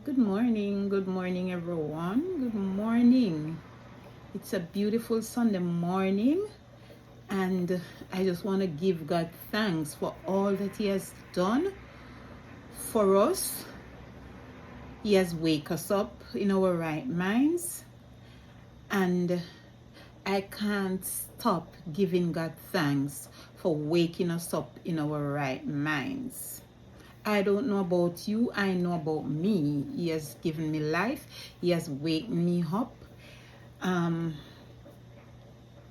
Good morning, everyone. Good morning. It's a beautiful Sunday morning, and I just want to give God thanks for all that He has done for us. He has wake us up in our right minds, and I can't stop giving God thanks for waking us up in our right minds. I don't know about you, I know about me. He has given me life, He has wakened me up. Um,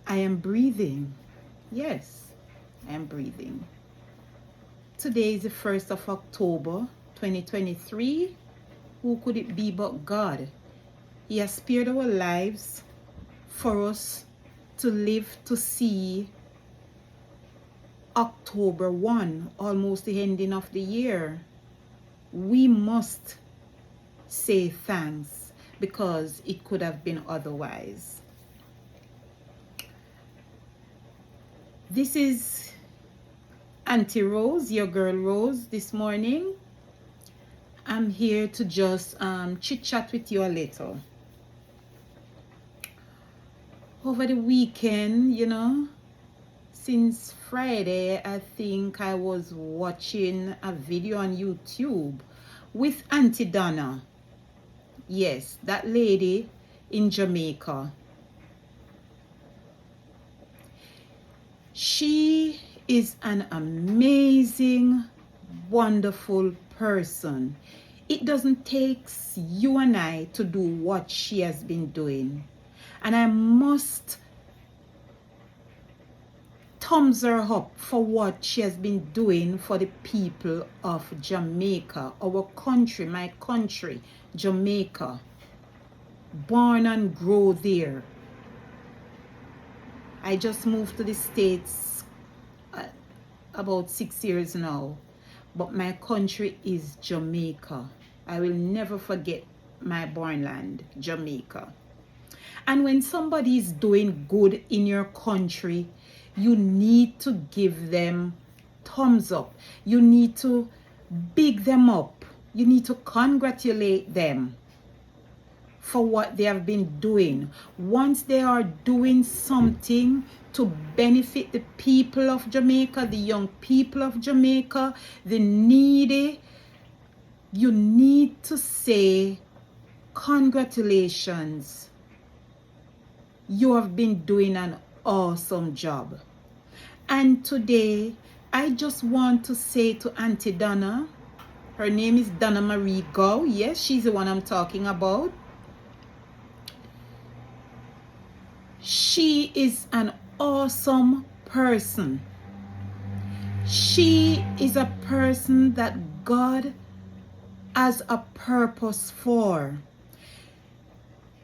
I am breathing. Yes, I am breathing. Today is the 1st of October 2023. Who could it be but God? He has spared our lives for us to live to see October 1, almost the ending of the year. We must say thanks because it could have been otherwise. This is Aunty Rose, your girl Rose, this morning. I'm here to just chit chat with you a little. Over the weekend, since Friday, I think I was watching a video on YouTube with Aunty Donna. Yes, that lady in Jamaica. She is an amazing, wonderful person. It doesn't take you and I to do what she has been doing. And I must thumbs her up for what she has been doing for the people of Jamaica, our country, my country, Jamaica. Born and grow there. I just moved to the States about 6 years now, but my country is Jamaica. I will never forget my born land, Jamaica. And when somebody is doing good in your country, you need to give them thumbs up. You need to big them up. You need to congratulate them for what they have been doing. Once they are doing something to benefit the people of Jamaica, the young people of Jamaica, the needy, you need to say, congratulations. You have been doing an awesome job. And today, I just want to say to Aunty Donna, her name is Donna Marie Gow. Yes, she's the one I'm talking about. She is an awesome person. She is a person that God has a purpose for.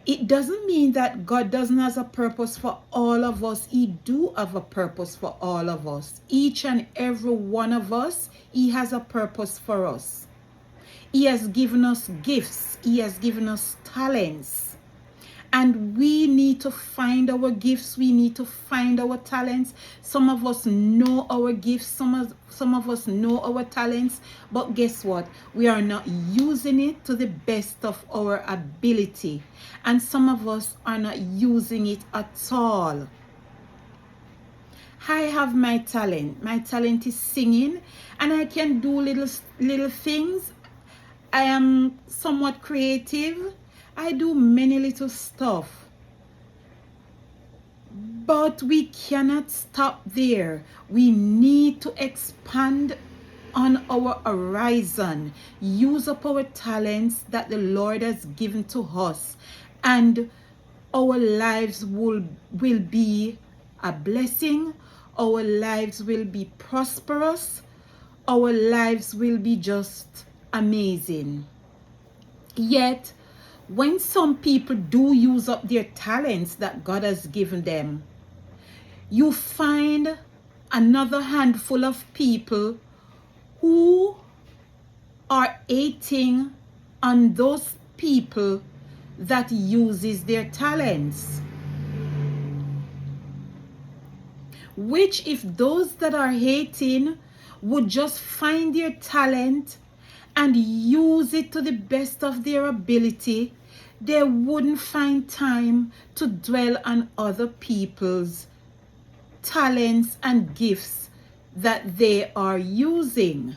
It doesn't mean that God doesn't have a purpose for all of us. He do have a purpose for all of us. Each and every one of us, He has a purpose for us. He has given us gifts. He has given us talents. And we need to find our gifts. We need to find our talents. Some of us know our gifts. Some of us know our talents. But guess what? We are not using it to the best of our ability. And some of us are not using it at all. I have my talent. My talent is singing. And I can do little things. I am somewhat creative. I do many little stuff. But we cannot stop there. We need to expand on our horizon. Use up our talents that the Lord has given to us. And our lives will be a blessing. Our lives will be prosperous. Our lives will be just amazing. Yet, when some people do use up their talents that God has given them, you find another handful of people who are hating on those people that uses their talents. Which if those that are hating would just find their talent and use it to the best of their ability, they wouldn't find time to dwell on other people's talents and gifts that they are using.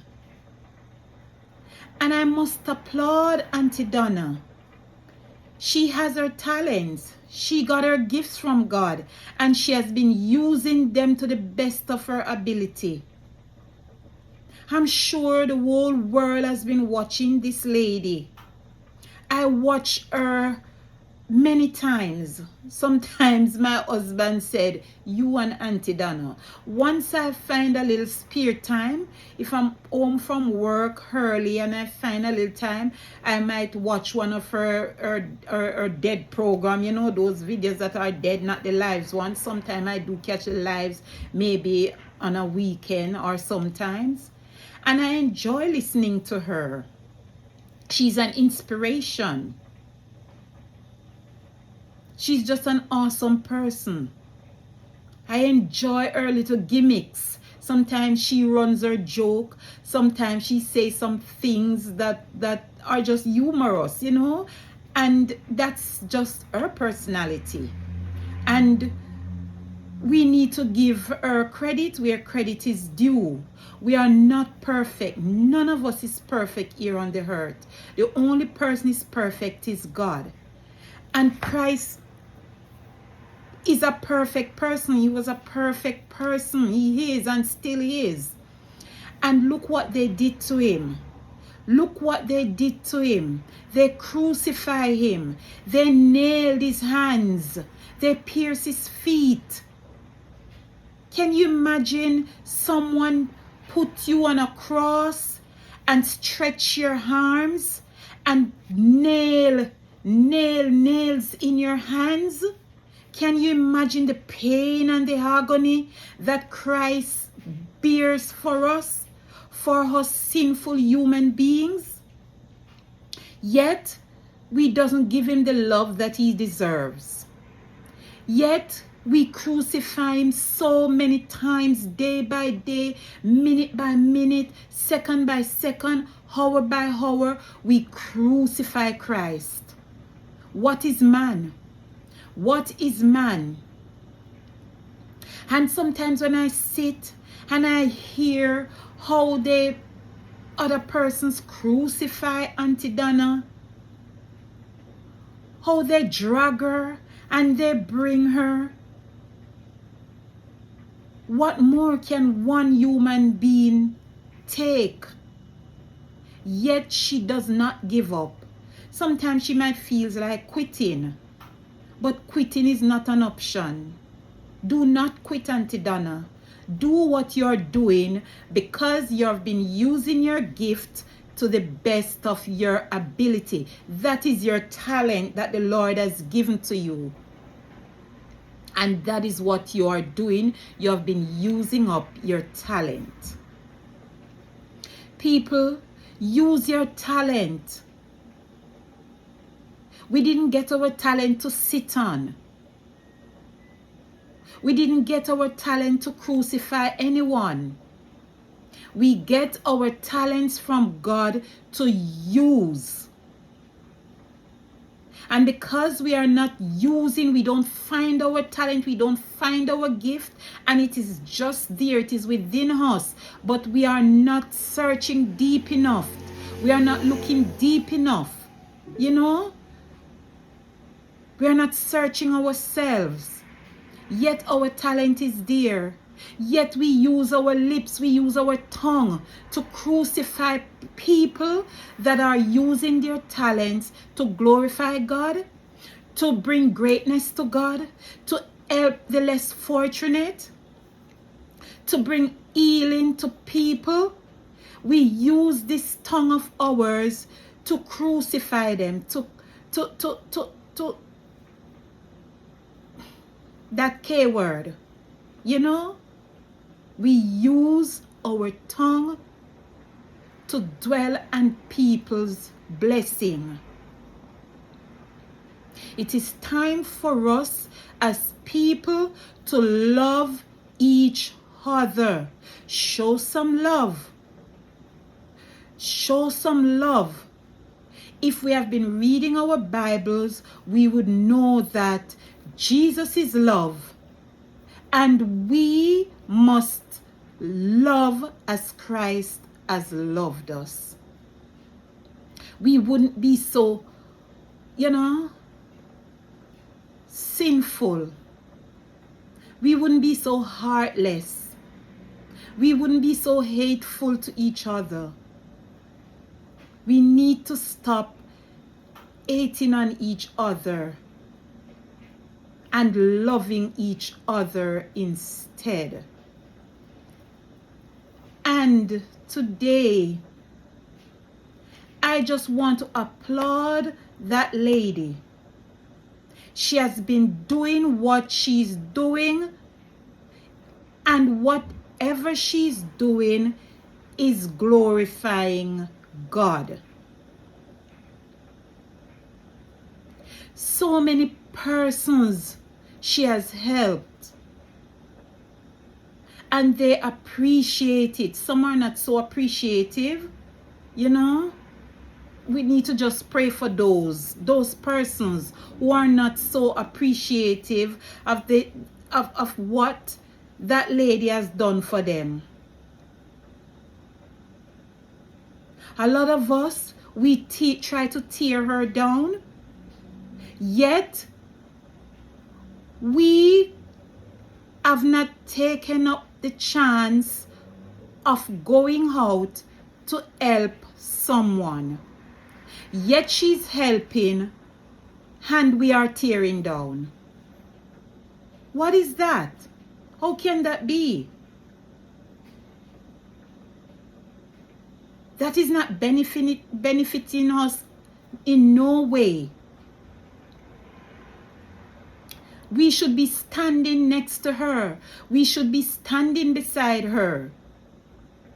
And I must applaud Aunty Donna. She has her talents. She got her gifts from God, and she has been using them to the best of her ability. I'm sure the whole world has been watching this lady. I watch her many times. Sometimes my husband said, you and Aunty Donna. Once I find a little spare time, if I'm home from work early and I find a little time, I might watch one of her dead program, you know, those videos that are dead, not the lives ones. Sometimes I do catch the lives, maybe on a weekend or sometimes. And I enjoy listening to her. She's an inspiration. She's just an awesome person. I enjoy her little gimmicks. Sometimes she runs her joke. Sometimes she says some things that are just humorous, you know. And that's just her personality. And we need to give her credit where credit is due. We are not perfect. None of us is perfect here on the earth. The only person is perfect is God. And Christ is a perfect person. He was a perfect person. He is and still is. And look what they did to him. Look what they did to him. They crucified him. They nailed his hands. They pierced his feet. Can you imagine someone put you on a cross and stretch your arms and nails in your hands? Can you imagine the pain and the agony that Christ bears for us sinful human beings? Yet, we doesn't give him the love that he deserves. Yet, we crucify him so many times, day by day, minute by minute, second by second, hour by hour. We crucify Christ. What is man? What is man? And sometimes when I sit and I hear how other persons crucify Aunty Donna, how they drag her and they bring her, what more can one human being take? Yet she does not give up. Sometimes she might feel like quitting, but quitting is not an option. Do not quit, Aunty Donna. Do what you're doing because you've been using your gift to the best of your ability. That is your talent that the Lord has given to you. And that is what you are doing. You have been using up your talent. People, use your talent. We didn't get our talent to sit on. We didn't get our talent to crucify anyone. We get our talents from God to use. And because we are not using, we don't find our talent, we don't find our gift, and it is just there, it is within us, but we are not searching deep enough. We are not looking deep enough, you know? We are not searching ourselves. Yet our talent is there. Yet we use our lips, we use our tongue to crucify people that are using their talents to glorify God, to bring greatness to God, to help the less fortunate, to bring healing to people. We use this tongue of ours to crucify them, to that K word, you know? We use our tongue to dwell on people's blessing. It is time for us as people to love each other. Show some love. show some love. If we have been reading our Bibles, we would know that Jesus is love, and we must love as Christ has loved us. We wouldn't be so, sinful. We wouldn't be so heartless. We wouldn't be so hateful to each other. We need to stop hating on each other and loving each other instead. And today, I just want to applaud that lady. She has been doing what she's doing, and whatever she's doing is glorifying God. So many persons she has helped, and they appreciate it. Some are not so appreciative, We need to just pray for those persons who are not so appreciative of what that lady has done for them. A lot of us, we try to tear her down, yet we have not taken up the chance of going out to help someone. Yet she's helping, and we are tearing down. What is that? How can that be? That is not benefiting us in no way. We should be standing next to her. We should be standing beside her.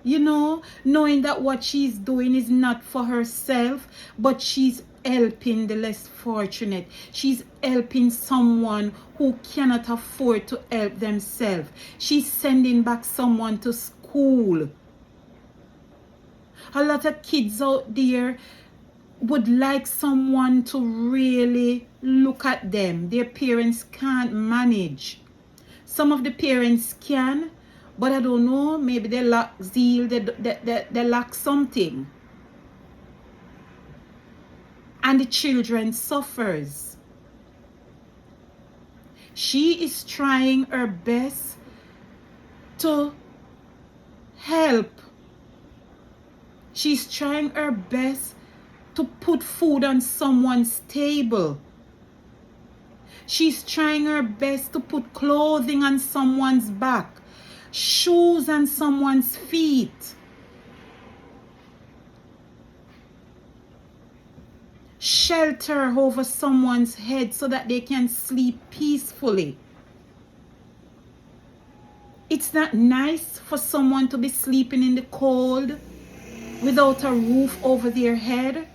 Knowing that what she's doing is not for herself, but she's helping the less fortunate. She's helping someone who cannot afford to help themselves. She's sending back someone to school. A lot of kids out there would like someone to really look at them. Their parents can't manage. Some of the parents can, but I don't know, maybe they lack zeal, they lack something. And the children suffers. She is trying her best to help. She's trying her best to put food on someone's table. She's trying her best to put clothing on someone's back, shoes on someone's feet. Shelter over someone's head so that they can sleep peacefully. It's not nice for someone to be sleeping in the cold without a roof over their head,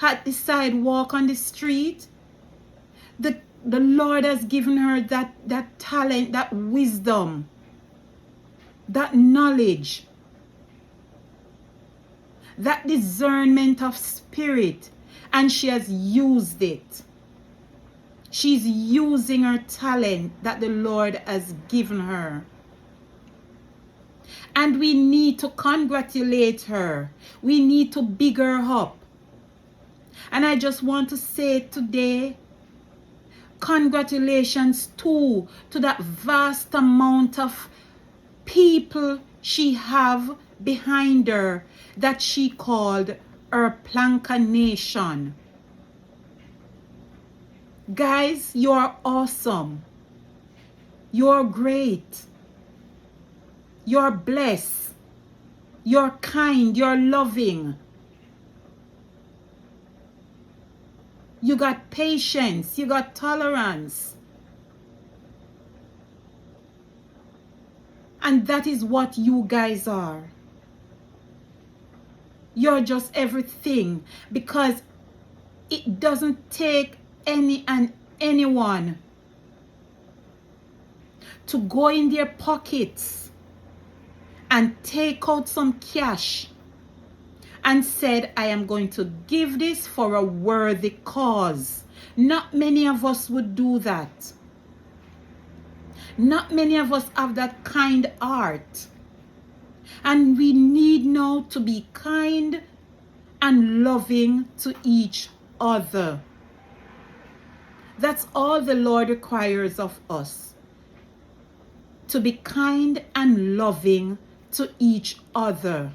at the sidewalk on the street. The Lord has given her that talent, that wisdom, that knowledge, that discernment of spirit, and she has used it. She's using her talent that the Lord has given her. And we need to congratulate her. We need to big her up. And I just want to say today, congratulations to that vast amount of people she have behind her that she called her Planka Nation. Guys, you're awesome. You're great. You're blessed. You're kind. You're loving. You got patience. You got tolerance. And that is what you guys are. You're just everything, because it doesn't take anyone to go in their pockets and take out some cash and said, I am going to give this for a worthy cause. Not many of us would do that. Not many of us have that kind heart. And we need now to be kind and loving to each other. That's all the Lord requires of us. To be kind and loving to each other.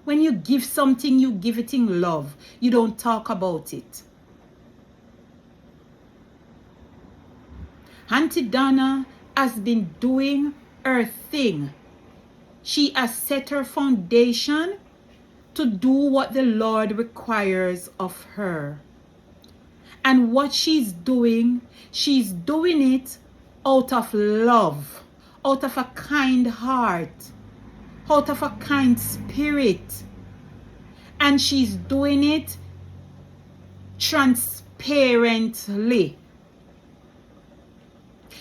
When you give something, you give it in love. You don't talk about it. Aunty Donna has been doing her thing. She has set her foundation to do what the Lord requires of her. And what she's doing it out of love, out of a kind heart, out of a kind spirit. And she's doing it transparently.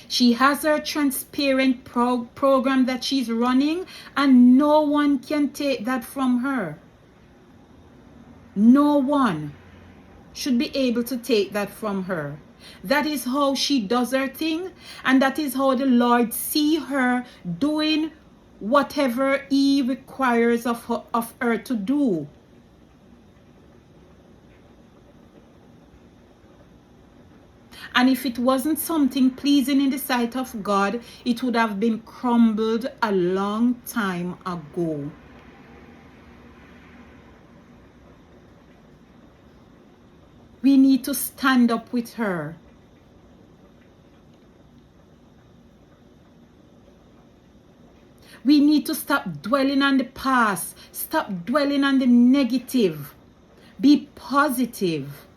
She has her transparent program that she's running, and no one can take that from her. No one should be able to take that from her. That is how she does her thing, and that is how the Lord see her doing whatever He requires of her to do. And if it wasn't something pleasing in the sight of God, it would have been crumbled a long time ago. We need to stand up with her. We need to stop dwelling on the past. Stop dwelling on the negative. Be positive.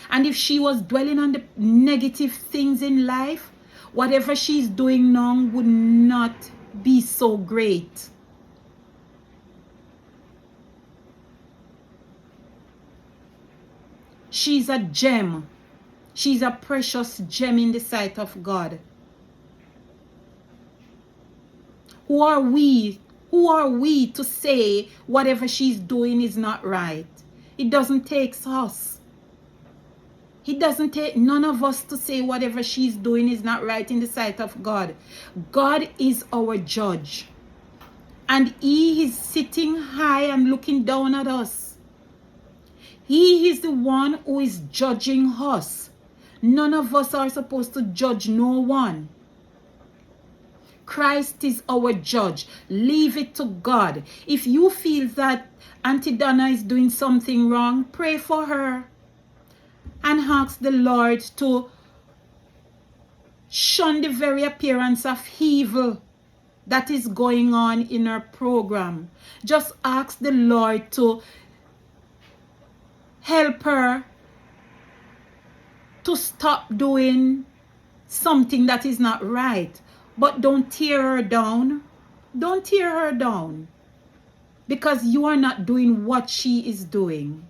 And if she was dwelling on the negative things in life, whatever she's doing now would not be so great. She's a gem. She's a precious gem in the sight of God. Who are we? Who are we to say whatever she's doing is not right? It doesn't take us. It doesn't take none of us to say whatever she's doing is not right in the sight of God. God is our judge. And He is sitting high and looking down at us. He is the one who is judging us. None of us are supposed to judge no one. Christ is our judge. Leave it to God. If you feel that Aunty Donna is doing something wrong, pray for her. And ask the Lord to shun the very appearance of evil that is going on in her program. Just ask the Lord to help her to stop doing something that is not right. But don't tear her down. Don't tear her down. Because you are not doing what she is doing.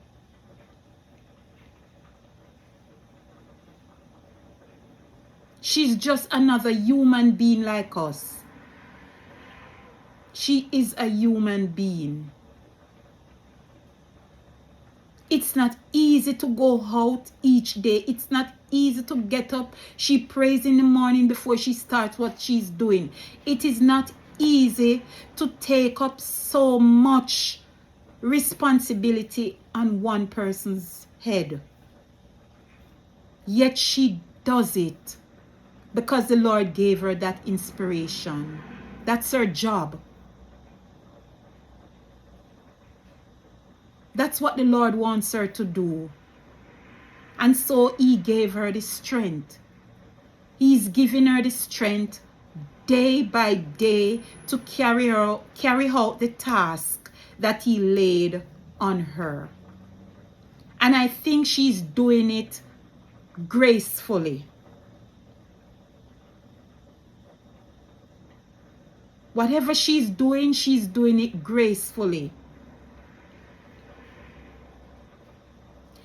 She's just another human being like us. She is a human being. It's not easy to go out each day. It's not easy to get up. She prays in the morning before she starts what she's doing. It is not easy to take up so much responsibility on one person's head. Yet she does it because the Lord gave her that inspiration. That's her job. That's what the Lord wants her to do. And so He gave her the strength. He's giving her the strength day by day to carry out the task that He laid on her. And I think she's doing it gracefully. Whatever she's doing it gracefully.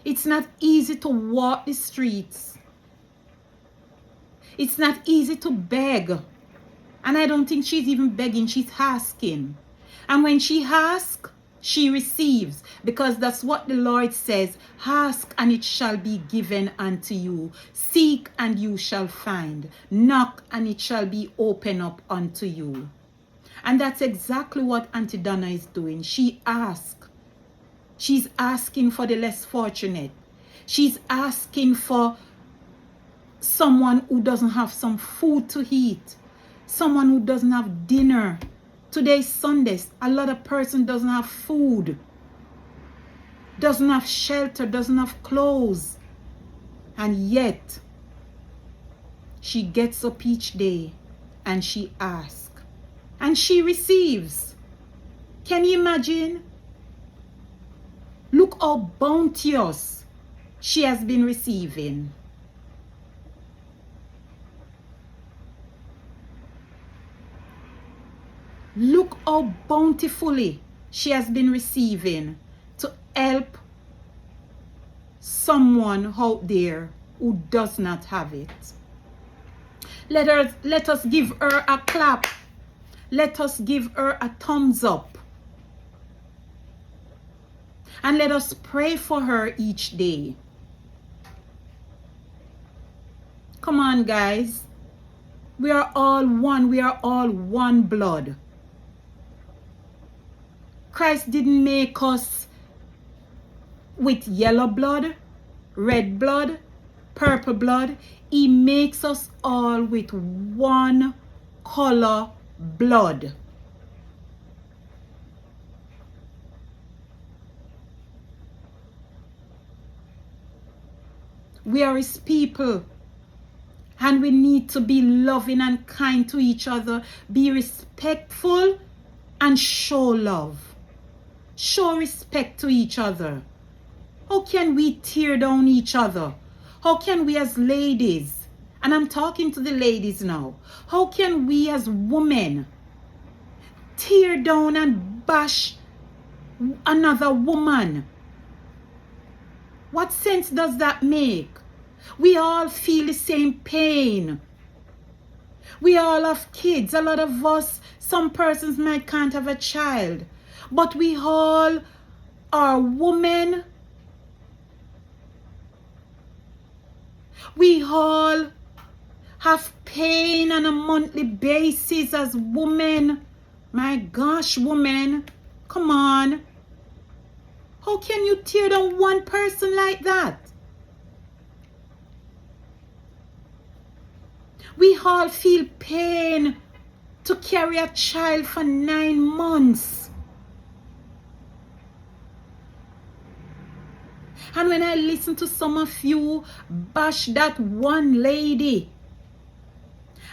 It's not easy to walk the streets It's not easy to beg. And I don't think she's even begging, she's asking. And when she asks, she receives. Because that's what the Lord says. Ask and it shall be given unto you. Seek and you shall find. Knock and it shall be opened up unto you. And that's exactly what Aunty Donna is doing. She asks. She's asking for the less fortunate. She's asking for someone who doesn't have some food to eat. Someone who doesn't have dinner. Today's Sunday. A lot of person doesn't have food. Doesn't have shelter. Doesn't have clothes. And yet, she gets up each day and she asks. And she receives. Can you imagine? Look how bounteous she has been receiving. Look how bountifully she has been receiving to help someone out there who does not have it. Let us give her a clap. Let us give her a thumbs up. And let us pray for her each day. Come on, guys. We are all one. We are all one blood. Christ didn't make us with yellow blood, red blood, purple blood. He makes us all with one color blood. We are his people. And we need to be loving and kind to each other. Be respectful and show love. Show respect to each other. How can we tear down each other? How can we as ladies, and I'm talking to the ladies now, how can we as women tear down and bash another woman? What sense does that make? We all feel the same pain. We all have kids. A lot of us, some persons might can't have a child. But we all are women. We all have pain on a monthly basis as women. My gosh, women. Come on. How can you tear down one person like that? We all feel pain to carry a child for 9 months. And when I listen to some of you bash that one lady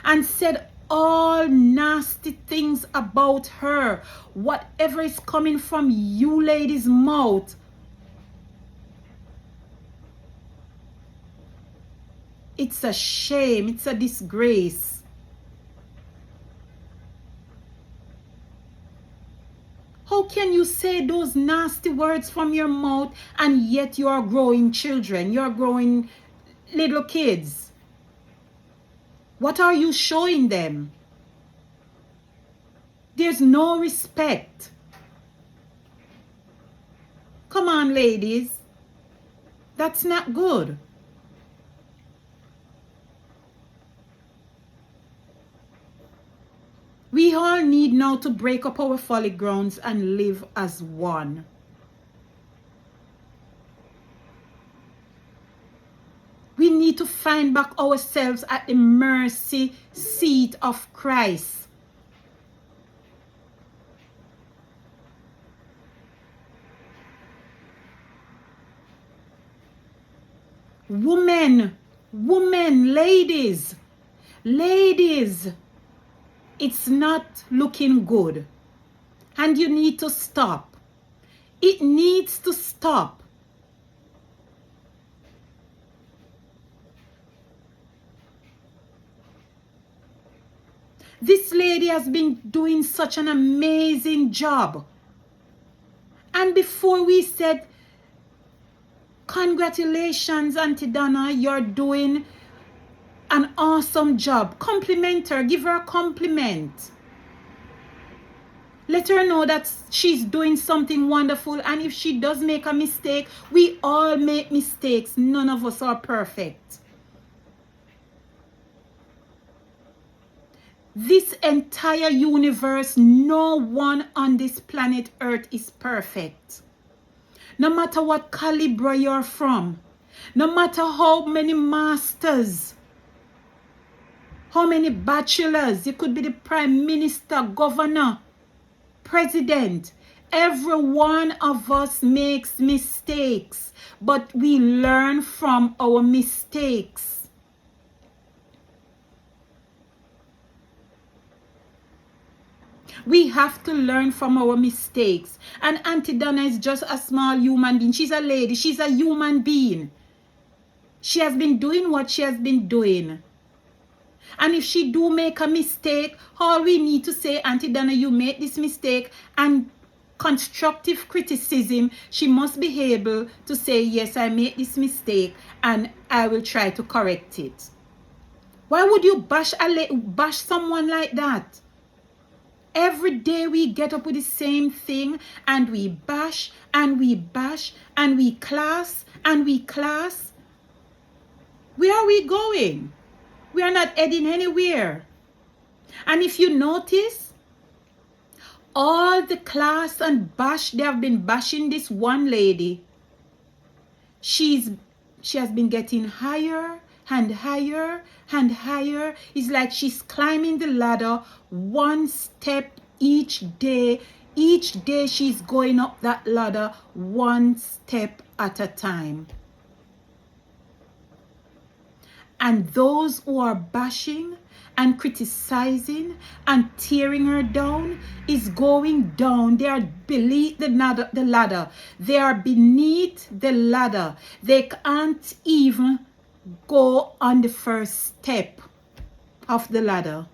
and said all nasty things about her, whatever is coming from you ladies' mouth, it's a shame, it's a disgrace. How can you say those nasty words from your mouth and yet you are growing children, you are growing little kids? What are you showing them? There's no respect. Come on, ladies. That's not good. We all need now to break up our folly grounds and live as one. We need to find back ourselves at the mercy seat of Christ. Women, ladies, it's not looking good. And you need to stop. It needs to stop. This lady has been doing such an amazing job. And before we said, congratulations, Aunty Donna, you're doing an awesome job. Compliment her. Give her a compliment. Let her know that she's doing something wonderful. And if she does make a mistake, we all make mistakes. None of us are perfect. This entire universe, no one on this planet Earth is perfect. No matter what caliber you're from, no matter how many masters, how many bachelors, you could be the prime minister, governor, president. Every one of us makes mistakes, but we learn from our mistakes. We have to learn from our mistakes. And Aunty Donna is just a small human being. She's a lady. She's a human being. She has been doing what she has been doing. And if she do make a mistake, all we need to say, Aunty Donna, you made this mistake, and constructive criticism, she must be able to say, yes, I made this mistake and I will try to correct it. Why would you bash someone like that? Every day we get up with the same thing and we bash and we bash and we class and we class. Where are we going? We are not heading anywhere. And if you notice, all the class and bash, they have been bashing this one lady. She has been getting higher and higher and higher. It's like she's climbing the ladder one step each day. Each day she's going up that ladder one step at a time. And those who are bashing and criticizing and tearing her down is going down. They are beneath the ladder. They are beneath the ladder. They can't even go on the first step of the ladder.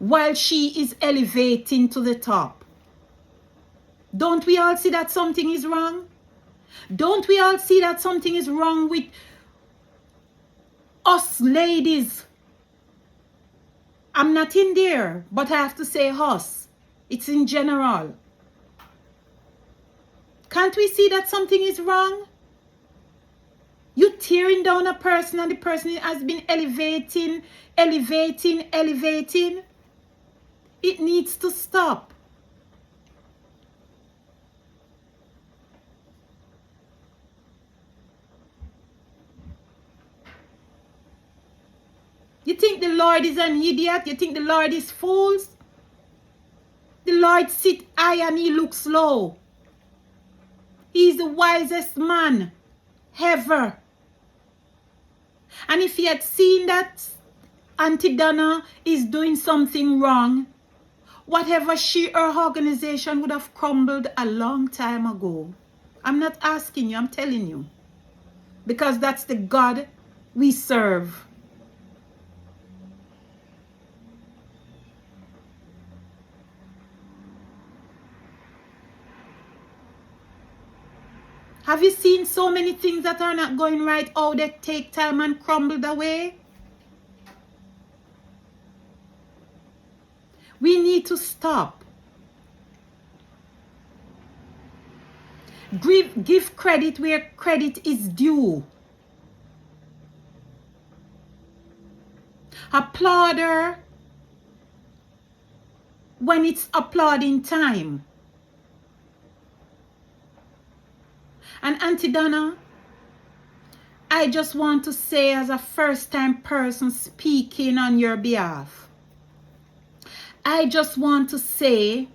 While she is elevating to the top. Don't we all see that something is wrong? Don't we all see that something is wrong with us ladies? I'm not in there, but I have to say us. It's in general. Can't we see that something is wrong? You tearing down a person and the person has been elevating. It needs to stop. You think the Lord is an idiot? You think the Lord is fools? The Lord sit high and he looks low. He's the wisest man ever. And if he had seen that Aunty Donna is doing something wrong, whatever her organization would have crumbled a long time ago. I'm not asking you, I'm telling you. Because that's the God we serve. Have you seen so many things that are not going right, how they take time and crumbled away? We need to stop. Give credit where credit is due. Applaud her when it's applauding time. And Aunty Donna, I just want to say as a first-time person speaking on your behalf, I just want to say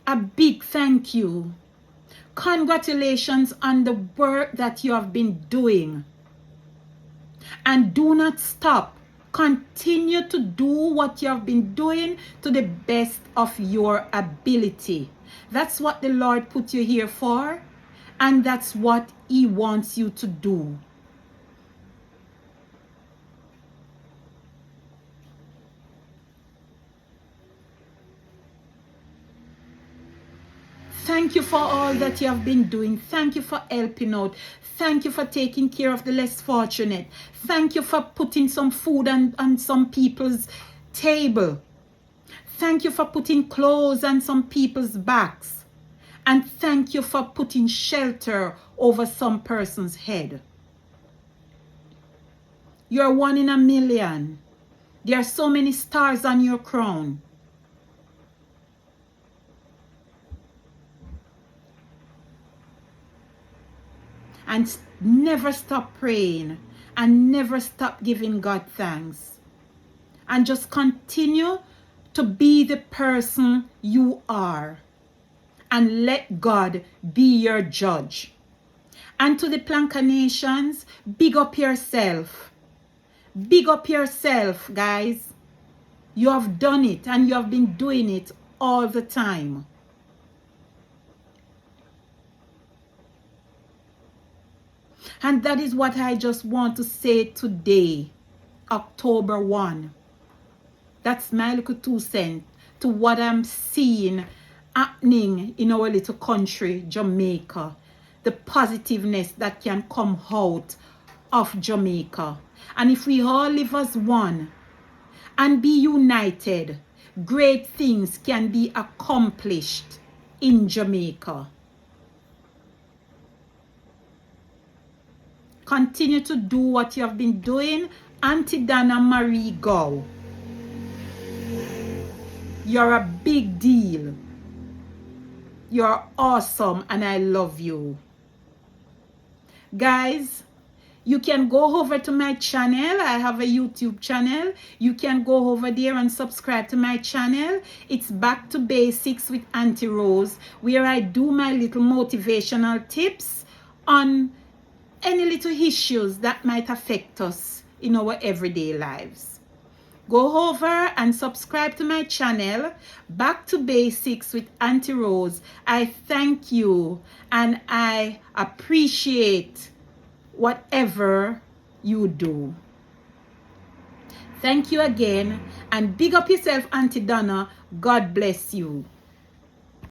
a big thank you. Congratulations on the work that you have been doing. And do not stop. Continue to do what you have been doing to the best of your ability. That's what the Lord put you here for, and that's what he wants you to do. Thank you for all that you have been doing. Thank you for helping out. Thank you for taking care of the less fortunate. Thank you for putting some food on some people's table. Thank you for putting clothes on some people's backs. And thank you for putting shelter over some person's head. You're 1 in a million. There are so many stars on your crown. And never stop praying and never stop giving God thanks. And just continue to be the person you are. And let God be your judge. And to the Planka Nations, big up yourself. Big up yourself, guys. You have done it and you have been doing it all the time. And that is what I just want to say today, October 1. That's my little 2 cents to what I'm seeing happening in our little country, Jamaica. The positiveness that can come out of Jamaica. And if we all live as one and be united, great things can be accomplished in Jamaica. Continue to do what you have been doing. Aunty Donna Marie Go. You're a big deal. You're awesome and I love you. Guys, you can go over to my channel. I have a YouTube channel. You can go over there and subscribe to my channel. It's Back to Basics with Aunty Rose, where I do my little motivational tips on any little issues that might affect us in our everyday lives. Go over and subscribe to my channel, Back to Basics with Aunty Rose. I thank you and I appreciate whatever you do. Thank you again and big up yourself, Aunty Donna. God bless you.